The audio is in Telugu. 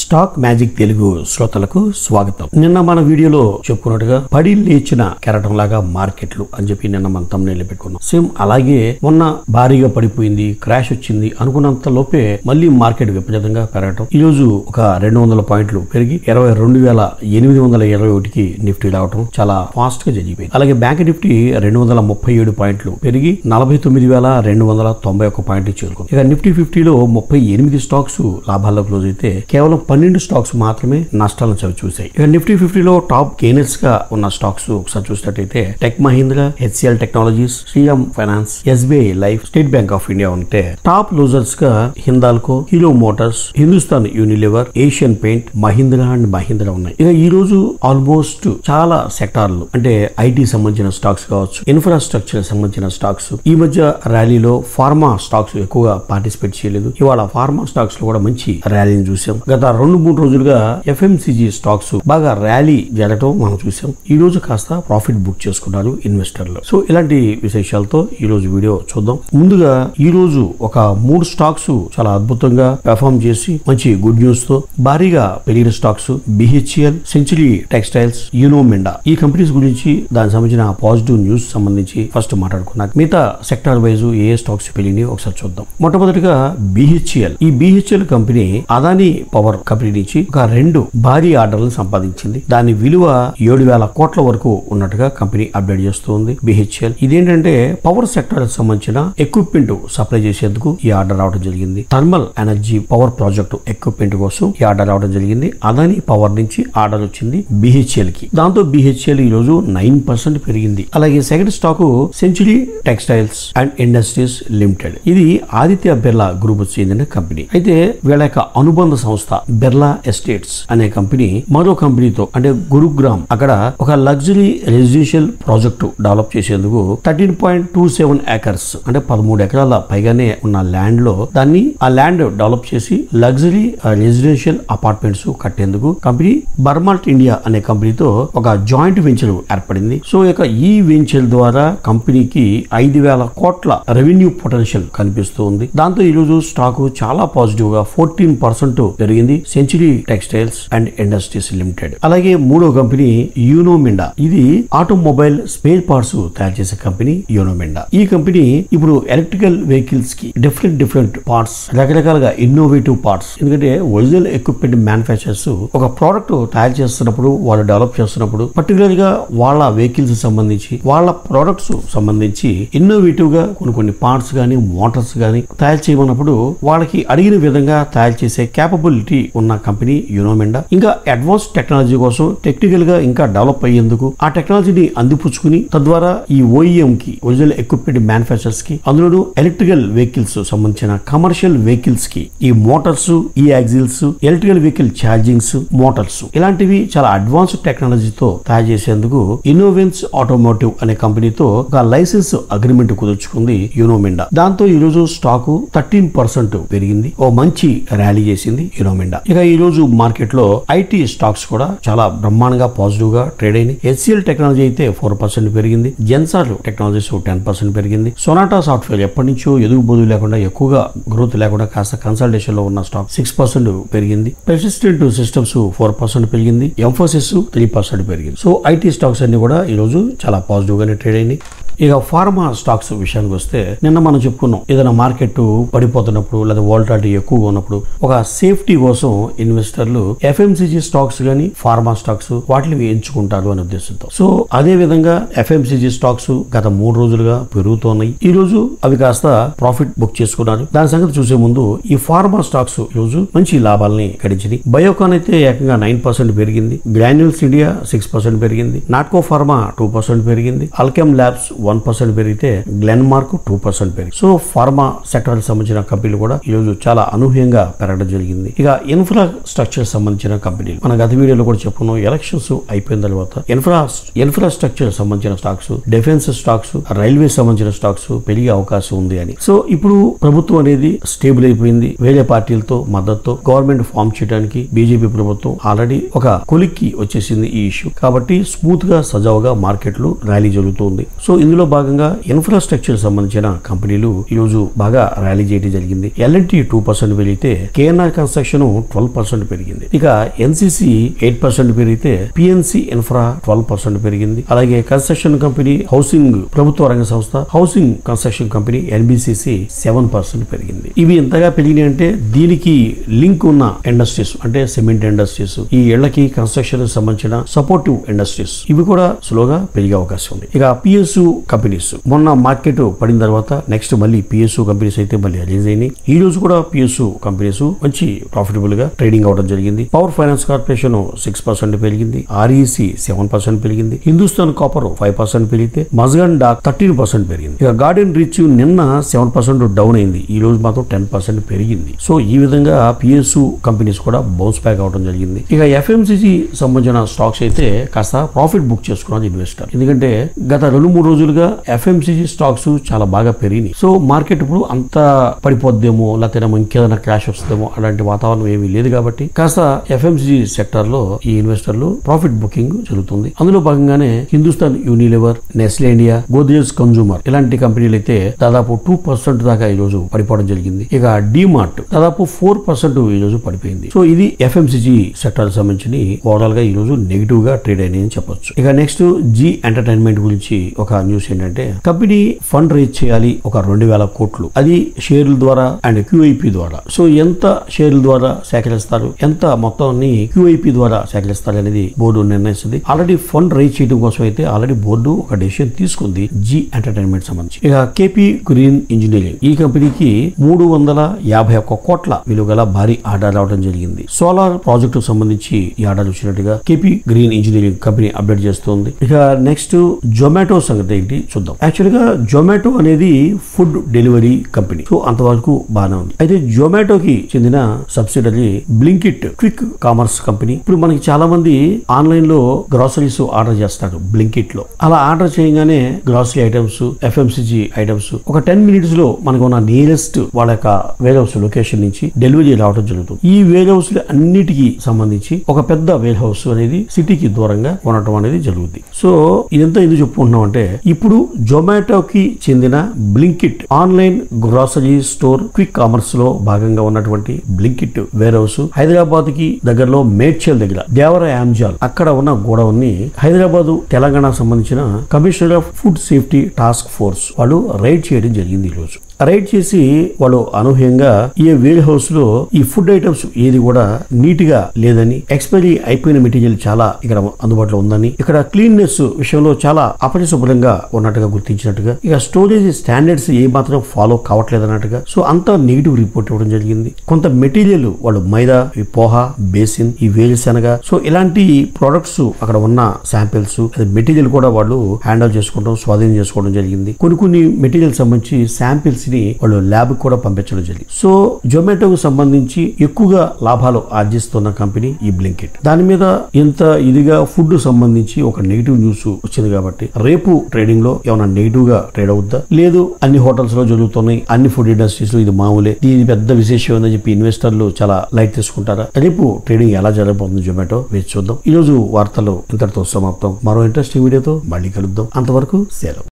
స్టాక్ మ్యాజిక్ తెలుగు శ్రోతలకు స్వాగతం. నిన్న మన వీడియోలో చెప్పుకున్నట్టుగా పడి లేచిన కెరటం లాగా మార్కెట్లు అని చెప్పి నిన్న మన తమ్ముళ్ళు పెట్టుకున్నాం. సేమ్ అలాగే మొన్న భారీగా పడిపోయింది, క్రాష్ వచ్చింది అనుకున్నంత లోపే మళ్ళీ మార్కెట్ విపరీతంగా పెరగటం. ఈ రోజు ఒక 200 పాయింట్లు పెరిగి 22,821కి నిఫ్టీ రావటం చాలా ఫాస్ట్ గా జరిగిపోయింది. అలాగే బ్యాంక్ నిఫ్టీ 237 పాయింట్లు పెరిగి 49,291 పాయింట్లు చేరుకుంది. ఇక నిఫ్టీ 50లో 38 స్టాక్స్ లాభాల్లో క్లోజ్ అయితే కేవలం 12 స్టాక్స్ మాత్రమే నష్టాలను చవిచూశాయి. ఇక నిఫ్టీ 50లో టాప్ గెయినర్స్ గా ఉన్న స్టాక్స్ ఒకసారి చూసినట్టయితే Tech Mahindra, HCL Technologies, Shriram Finance, SBI Life, State Bank of India ఉంటే టాప్ లూజర్స్ గా Hindalco, Hero Motors, Hindustan Unilever, Asian Paint, Mahindra and Mahindra ఉన్నాయి. ఇక ఈ రోజు ఆల్మోస్ట్ చాలా సెక్టార్లు అంటే ఐటీ సంబంధించిన స్టాక్స్ కావచ్చు, ఇన్ఫ్రాస్ట్రక్చర్ సంబంధించిన స్టాక్స్, ఈ మధ్య ర్యాలీలో ఫార్మా స్టాక్స్ ఎక్కువగా పార్టిసిపేట్ చేయలేదు. ఇవాళ ఫార్మా స్టాక్స్ లో కూడా మంచి ర్యాలీని చూసాం. గత 2-3 రోజులుగా ఎఫ్ఎంసీజీ స్టాక్స్ బాగా ర్యాలీ జరగటం మనం చూసాం. ఈ రోజు కాస్త ప్రాఫిట్ బుక్ చేసుకున్నారు ఇన్వెస్టర్లు. సో ఇలాంటి విశేషాలతో ఈ రోజు వీడియో చూద్దాం. ముందుగా ఈ రోజు ఒక 3 స్టాక్స్ చాలా అద్భుతంగా పెర్ఫార్మ్ చేసి మంచి గుడ్ న్యూస్ తో భారీగా పెరిగిన స్టాక్స్ బిహెచ్ఎల్, సెంచరీ టెక్స్టైల్స్, యూనోమిండా. ఈ కంపెనీస్ గురించి దానికి సంబంధించిన పాజిటివ్ న్యూస్ సంబంధించి ఫస్ట్ మాట్లాడుకున్నాక మిగతా సెక్టార్ వైజ్ ఏ స్టాక్స్ పెరిగినాయి ఒకసారి చూద్దాం. మొట్టమొదటిగా బిహెచ్ఎల్. ఈ BHEL company Adani Power company నుంచి ఒక 2 భారీ ఆర్డర్లను సంపాదించింది. దాని విలువ 7,000 కోట్ల వరకు ఉన్నట్టుగా కంపెనీ అప్డేట్ చేస్తుంది. బిహెచ్ఎల్ ఇదేంటంటే పవర్ సెక్టర్ సంబంధించిన ఎక్విప్మెంట్ సప్లై చేసేందుకు ఈ ఆర్డర్ రావడం జరిగింది. Thermal energy power project equipment కోసం ఈ ఆర్డర్ రావడం జరిగింది. అదానీ పవర్ నుంచి ఆర్డర్ వచ్చింది బిహెచ్ఎల్ కి. దాంతో బిహెచ్ఎల్ ఈ రోజు 9% పెరిగింది. అలాగే second stock century textiles and industries limited. ఇది ఆదిత్య బిర్లా గ్రూప్ చెందిన కంపెనీ. అయితే వీళ్ళ యొక్క అనుబంధ సంస్థ బిర్లా ఎస్టేట్స్ అనే కంపెనీ మరో కంపెనీతో అంటే గురుగ్రామ్ అక్కడ ఒక లగ్జరీ రెసిడెన్షియల్ ప్రాజెక్టు డెవలప్ చేసేందుకు 13.27 ఏకర్స్ అంటే 13 ఎకరాల పైగానే ఉన్న ల్యాండ్ లో దాన్ని ఆ ల్యాండ్ డెవలప్ చేసి లగ్జరీ రెసిడెన్షియల్ అపార్ట్మెంట్స్ కట్టేందుకు కంపెనీ బర్మాల్ట్ ఇండియా అనే కంపెనీతో ఒక జాయింట్ వెంచర్ ఏర్పడింది. సో ఈ వెంచర్ ద్వారా కంపెనీకి 5,000 కోట్ల రెవెన్యూ పొటెన్షియల్ కనిపిస్తుంది. దాంతో ఈ రోజు స్టాక్ చాలా పాజిటివ్ గా 14% పెరిగింది. Century textiles and industries limited. అలాగే మూడో కంపెనీ యూనోమిండా. ఇది ఆటోమొబైల్ స్పేర్ పార్ట్స్ తయారు చేసే కంపెనీ యూనోమిండా. ఈ కంపెనీ ఇప్పుడు ఎలక్ట్రికల్ వెహికల్స్ కి డిఫరెంట్ పార్ట్స్, రకరకాలుగా ఇన్నోవేటివ్ పార్ట్స్, ఎందుకంటే ఒరిజినల్ ఎక్విప్మెంట్ మ్యానుఫ్యాక్చరర్స్ ఒక ప్రోడక్ట్ తయారు చేస్తున్నప్పుడు వాళ్ళు డెవలప్ చేస్తున్నప్పుడు పర్టికులర్ గా వాళ్ళ వెహికల్స్ సంబంధించి వాళ్ళ ప్రొడక్ట్స్ సంబంధించి ఇన్నోవేటివ్ గా కొన్ని పార్ట్స్ గానీ మోటార్స్ గానీ తయారు చేయమన్నప్పుడు వాళ్ళకి అడిగిన విధంగా తయారు చేసే కేపబిలిటీ ఉన్న కంపెనీ యూనోమిండా. ఇంకా అడ్వాన్స్ టెక్నాలజీ కోసం టెక్నికల్ గా ఇంకా డెవలప్ అయ్యేందుకు ఆ టెక్నాలజీని అందిపుచ్చుకుని తద్వారా ఈ ఓఈఎం కి ఒరిజినల్ ఎక్విప్మెంట్ మ్యానుఫ్యాక్చరర్స్ కి అందులో ఎలక్ట్రికల్ వెహికల్స్ సంబంధించిన కమర్షియల్ వెహికల్స్ కి ఈ మోటార్స్, ఈ axles, electrical vehicle chargings, Motors ఇలాంటివి చాలా అడ్వాన్స్ టెక్నాలజీతో తయారు చేసేందుకు ఇన్నోవెన్స్ ఆటోమోటివ్ అనే కంపెనీతో ఒక లైసెన్స్ అగ్రిమెంట్ కుదుర్చుకుంది యూనోమిండా. దాంతో ఈ రోజు స్టాక్ 13% పెరిగింది. ఓ మంచి ర్యాలీ చేసింది యూనోమిండా. ఇక ఈ రోజు మార్కెట్ లో ఐటీ స్టాక్స్ కూడా చాలా బ్రహ్మాండంగా పాజిటివ్ గా ట్రేడ్ అయినాయి. హెచ్సిఎల్ టెక్నాలజీ అయితే 4% పెరిగింది. జెన్సార్ టెక్నాలజీస్ 10% పెరిగింది. సొనాటా సాఫ్ట్వేర్ ఎప్పటి నుంచో ఎదుగుబోదు లేకుండా ఎక్కువగా గ్రోత్ లేకుండా కాస్త కన్సల్టేషన్ లో ఉన్న స్టాక్ 6% పెరిగింది. పెర్సిస్టెంట్ సిస్టమ్స్ 4% పెరిగింది. ఎంఫోసిస్ 3% పెరిగింది. సో ఐటీ స్టాక్స్ అన్ని కూడా ఈ రోజు చాలా పాజిటివ్ గానే ట్రేడ్ అయినాయి. ఇక ఫార్మా స్టాక్స్ విషయానికి వస్తే నిన్న మనం చెప్పుకున్నాం, ఏదైనా మార్కెట్ పడిపోతున్నప్పుడు లేదా వోల్టాలిటీ ఎక్కువగా ఉన్నప్పుడు ఒక సేఫ్టీ కోసం ఇన్వెస్టర్లు ఎఫ్ఎంసీజీ స్టాక్స్ గానీ ఫార్మా స్టాక్స్ వాటిని ఎంచుకుంటారు అనే ఉద్దేశంతో. సో అదే విధంగా ఎఫ్ఎంసీజీ స్టాక్స్ గత 3 రోజులుగా పెరుగుతున్నాయి. ఈ రోజు అవి కాస్త ప్రాఫిట్ బుక్ చేసుకున్నారు. దాని సంగతి చూసే ముందు ఈ ఫార్మా స్టాక్స్ ఈ రోజు మంచి లాభాలని గడించింది. బయోకాన్ అయితే ఏకంగా 9% పెరిగింది. గ్రాన్యూల్స్ ఇండియా 6% పెరిగింది. నాట్కో ఫార్మా 2% పెరిగింది. అల్కెమ్ ల్యాబ్స్ 1% పెరిగితే గ్లెన్మార్క్ 2% పెరిగింది. సో ఫార్మా సెక్టర్ సంబంధించిన కంపెనీలు కూడా ఈ రోజు చాలా అనూహ్యంగా పెరగడం జరిగింది. ఇక ఇన్ఫ్రాస్ట్రక్చర్ సంబంధించిన కంపెనీలు మన గత వీడియోలో కూడా చెప్పుకున్నాం. ఎలక్షన్స్ అయిపోయిన తర్వాత ఇన్ఫ్రాస్ట్రక్చర్ సంబంధించిన స్టాక్స్, డిఫెన్స్ స్టాక్స్, రైల్వే సంబంధించిన స్టాక్స్ పెరిగే అవకాశం ఉంది అని. సో ఇప్పుడు ప్రభుత్వం అనేది స్టేబుల్ అయిపోయింది. వేరే పార్టీలతో మద్దతుతో గవర్నమెంట్ ఫామ్ చేయడానికి బీజేపీ ప్రభుత్వం ఆల్రెడీ ఒక కొలిక్కి వచ్చేసింది ఈ ఇష్యూ. కాబట్టి స్మూత్ గా సజావుగా మార్కెట్లు ర్యాలీ జరుగుతుంది. సో ఇందులో ఇందులో భాగంగా ఇన్ఫ్రాస్ట్రక్చర్ సంబంధించిన కంపెనీలు ఈ రోజు బాగా ర్యాలీ చేయడం జరిగింది. ఎల్ఎన్టీ 2% పెరిగితే కేఎన్ఆర్ కన్స్ట్రక్షన్ 12% పెరిగింది. ఇక ఎన్సిసి 8% పెరిగితే పిఎన్సి ఇన్ఫ్రా 12% పెరిగింది. అలాగే కన్స్ట్రక్షన్ కంపెనీ హౌసింగ్ ప్రభుత్వ రంగ సంస్థ హౌసింగ్ కన్స్ట్రక్షన్ కంపెనీ ఎన్బిసిసి 7% పెరిగింది. ఇవి ఎంతగా పెరిగినాయి అంటే దీనికి లింక్ ఉన్న ఇండస్ట్రీస్ అంటే సిమెంట్ ఇండస్ట్రీస్, ఈ ఇళ్లకి కన్స్ట్రక్షన్ సంబంధించిన సపోర్టివ్ ఇండస్ట్రీస్ ఇవి కూడా స్లోగా పెరిగే అవకాశం ఉంది. ఇక పిఎస్యు కంపెనీస్ మొన్న మార్కెట్ పడిన తర్వాత నెక్స్ట్ మళ్ళీ పిఎస్యు కంపెనీస్ అయితే మళ్ళీ రిలీజ్ అయినాయి. ఈ రోజు కూడా పిఎస్యు కంపెనీస్ మంచి ప్రాఫిటబుల్ గా ట్రేడింగ్ అవడం జరిగింది. పవర్ ఫైనాన్స్ కార్పొరేషన్ 6% పెరిగింది. ఆర్ఈసి 7% పెరిగింది. హిందుస్థాన్ కాపర్ 5% పెరిగితే మజ్గాన్ డాక్ 13% పెరిగింది. ఇక గార్డెన్ రిచ్ నిన్న 7% డౌన్ అయింది. ఈ రోజు మాత్రం 10% పెరిగింది. సో ఈ విధంగా పిఎస్యు కంపెనీస్ కూడా బౌన్స్ బ్యాక్ అవడం జరిగింది. ఇక ఎఫ్ఎంసిజి సంబంధించిన స్టాక్స్ అయితే కాస్త ప్రాఫిట్ బుక్ చేసుకున్నారు ఇన్వెస్టర్. ఎందుకంటే గత 2-3 రోజులుగా ఎఫ్ఎంసిజి స్టాక్స్ చాలా బాగా పెరిగినాయి. సో మార్కెట్ ఇప్పుడు అంత పడిపోద్దేమో లేకపోతే ఇంకేదైనా క్రాష్ వస్తుందేమో అలాంటి వాతావరణం ఏమీ లేదు కాబట్టి కాస్త ఎఫ్ఎంసిజి సెక్టర్ లో ఈ ఇన్వెస్టర్లు ప్రాఫిట్ బుకింగ్ జరుగుతుంది. అందులో భాగంగానే Hindustan Unilever, Nestle India, Godrej consumer ఇలాంటి కంపెనీలు అయితే దాదాపు 2% దాకా ఈ రోజు పడిపోవడం జరిగింది. ఇక డిమార్ట్ దాదాపు 4% ఈ రోజు పడిపోయింది. సో ఇది ఎఫ్ఎంసిజి సెక్టర్ సంబంధించి ఓవరాల్ గా ఈ రోజు నెగిటివ్ గా ట్రేడ్ అయినాయని చెప్పొచ్చు. ఇక నెక్స్ట్ జీ ఎంటర్టైన్మెంట్ గురించి ఒక న్యూస్ ఏంటంటే కంపెనీ ఫండ్ రేజ్ చేయాలి ఒక 2,000 కోట్లు. అది షేర్ల ద్వారా అండ్ క్యూఐపి ద్వారా. సో ఎంత షేర్ల ద్వారా సేకరిస్తారు, ఎంత మొత్తాన్ని క్యూఐపి ద్వారా సేకరిస్తారు అనేది బోర్డు నిర్ణయిస్తుంది. ఆల్రెడీ ఫండ్ రేజ్ చేయడం కోసం అయితే ఆల్రెడీ బోర్డు ఒక డెసిషన్ తీసుకుంది జీ ఎంటర్టైన్మెంట్ సంబంధించి. ఇక కేపీ గ్రీన్ ఇంజనీరింగ్ ఈ కంపెనీకి 351 కోట్ల విలువ గల భారీ ఆర్డర్ రావడం జరిగింది. సోలార్ ప్రాజెక్టు సంబంధించి ఈ ఆర్డర్ వచ్చినట్టుగా KP green engineering company update చేస్తుంది. ఇక నెక్స్ట్ జొమాటో సంగతి ఏంటి చూద్దాం. యాక్చువల్ గా జొమాటో అనేది ఫుడ్ డెలివరీ కంపెనీ. సో అంతవరకు బాగానే ఉంది. అయితే జొమాటోకి చెందిన subsidiary Blinkit quick commerce company. ఇప్పుడు మనకి చాలా మంది ఆన్లైన్ లో గ్రాసరీస్ ఆర్డర్ చేస్తారు బ్లింకిట్ లో. అలా ఆర్డర్ చేయగానే గ్రాసరీ ఐటమ్స్, ఎఫ్ఎంసిజి ఐటమ్స్ ఒక 10 minutes లో మనకు ఉన్న నియరెస్ట్ వాళ్ళ యొక్క వేర్ హౌస్ లొకేషన్ నుంచి డెలివరీ రావడం జరుగుతుంది. ఈ వేర్ హౌస్ అన్నిటికీ సంబంధించి ఒక పెద్ద వేర్ హౌస్ అనేది సిటీకి దూరంగా ఉండటం అనేది జరుగుతుంది. సో ఇదంతా ఎందుకు చెప్పుకుంటున్నాం అంటే ఇప్పుడు జొమాటోకి చెందిన Blinkit online grocery store quick commerce లో భాగంగా ఉన్నటువంటి బ్లింకిట్ వేర్ హౌస్ హైదరాబాద్ కి దగ్గరలో మేడ్చల్ దగ్గర దేవర యాంజాల్ అక్కడ ఉన్న గోడౌన్ ని హైదరాబాద్ తెలంగాణ సంబంధించిన commissioner of food safety task force వాళ్ళు రైడ్ చేయడం జరిగింది. ఈ రోజు రైడ్ చేసి వాళ్ళు అనూహ్యంగా ఈ వేర్ హౌస్ లో ఈ ఫుడ్ ఐటమ్స్ ఏది కూడా నీట్ గా లేదని, ఎక్స్పైరీ అయిపోయిన మెటీరియల్ చాలా ఇక్కడ అందుబాటులో ఉందని, ఇక్కడ క్లీన్నెస్ విషయంలో చాలా అపరిశుభ్రంగా ఉన్నట్టుగా గుర్తించినట్టుగా, ఇక స్టోరేజ్ స్టాండర్డ్స్ ఏ మాత్రం ఫాలో కావట్లేదు అన్నట్టుగా. సో అంతా నెగిటివ్ రిపోర్ట్ ఇవ్వడం జరిగింది. కొంత మెటీరియల్ వాళ్ళు మైదా, పోహా, బేసిన్, ఈ వేరుశనగ, సో ఇలాంటి ప్రొడక్ట్స్ అక్కడ ఉన్న శాంపిల్స్ మెటీరియల్ కూడా వాళ్ళు హ్యాండిల్ చేసుకోవడం, స్వాధీనం చేసుకోవడం జరిగింది. కొన్ని మెటీరియల్ సంబంధించి శాంపిల్స్ వాళ్ళు ల్యాబ్ కూడా పంపించడం జరిగింది. సో జొమాటోకు సంబంధించి ఎక్కువగా లాభాలు ఆర్జిస్తున్న కంపెనీ ఈ బ్లింకిట్. దాని మీద ఇంత ఇదిగా ఫుడ్ సంబంధించి ఒక నెగిటివ్ న్యూస్ వచ్చింది కాబట్టి రేపు ట్రేడింగ్ లో ఏమైనా నెగిటివ్ గా ట్రేడ్ అవుద్దా, లేదు అన్ని హోటల్స్ లో జరుగుతున్నాయి, అన్ని ఫుడ్ ఇండస్ట్రీస్ లో ఇది మామూలే, దీని పెద్ద విశేషం ఉందని చెప్పి ఇన్వెస్టర్లు చాలా లైట్ తీసుకుంటారా? రేపు ట్రేడింగ్ ఎలా జరగబోతుంది జొమాటో వేచి చూద్దాం. ఈ రోజు వార్తలు ఇంతటితో సమాప్తం. మరో ఇంట్రెస్టింగ్ వీడియోతో మళ్ళీ కలుద్దాం. అంతవరకు సెలవు.